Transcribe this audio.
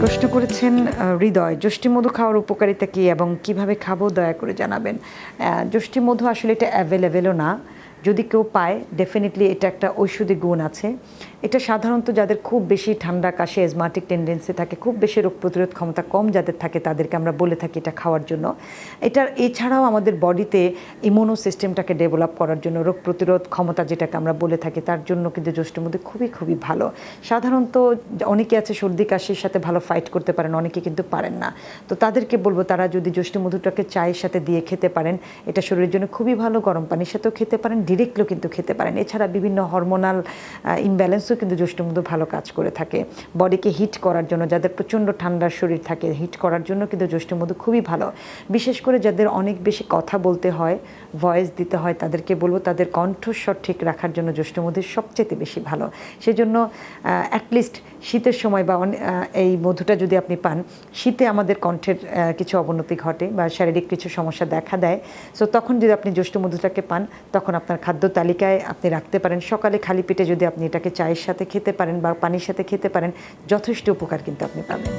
প্রশ্ন করেছেন হৃদয়, যষ্টি মধু খাওয়ার উপকারিতা কী এবং কিভাবে খাবো দয়া করে জানাবেন। যষ্টি মধু আসলে এটা অ্যাভেলেবেলও না। যদি কেউ পায় ডেফিনিটলি এটা একটা ঔষধি গুণ আছে। এটা সাধারণত যাদের খুব বেশি ঠান্ডা কাশি অ্যাজমাটিক টেন্ডেন্সি থাকে, খুব বেশি রোগ প্রতিরোধ ক্ষমতা কম যাদের থাকে তাদেরকে আমরা বলে থাকি এটা খাওয়ার জন্য। এটার এছাড়াও আমাদের বডিতে ইমিউনো সিস্টেমটাকে ডেভেলপ করার জন্য, রোগ প্রতিরোধ ক্ষমতা যেটাকে আমরা বলে থাকি তার জন্য কিন্তু যষ্টি মধু খুবই খুবই ভালো। সাধারণত অনেকে আছে সর্দি কাশির সাথে ভালো ফাইট করতে পারেন, অনেকে কিন্তু পারেন না। তো তাদেরকে বলবো তারা যদি যষ্টি মধুটাকে চায়ের সাথে দিয়ে খেতে পারেন, এটা শরীরের জন্য খুবই ভালো। গরম পানির সাথেও খেতে পারেন, ডিরেক্টলিও কিন্তু খেতে পারেন। এছাড়া বিভিন্ন হরমোনাল ইমব্যালেন্সও কিন্তু যষ্টি মধু ভালো কাজ করে থাকে। বডিকে হিট করার জন্য, যাদের প্রচণ্ড ঠান্ডার শরীর থাকে, হিট করার জন্য কিন্তু যষ্টি মধু খুবই ভালো। বিশেষ করে যাদের অনেক বেশি কথা বলতে হয়, ভয়েস দিতে হয়, তাদেরকে বলবো তাদের কণ্ঠস্বর ঠিক রাখার জন্য যষ্টি মধু সবচেয়ে বেশি ভালো। সেজন্য অ্যাটলিস্ট শীতের সময় বা এই মধুটা যদি আপনি পান, শীতে আমাদের কণ্ঠের কিছু অবনতি ঘটে বা শারীরিক কিছু সমস্যা দেখা দেয়। সো তখন যদি আপনি যষ্টি মধুটাকে পান, তখন আপনার খাদ্য তালিকায় আপনি রাখতে পারেন। সকালে খালি পেটে যদি আপনি এটাকে চায়ের সাথে খেতে পারেন বা পানির সাথে খেতে পারেন, যথেষ্ট উপকার কিন্তু আপনি পাবেন।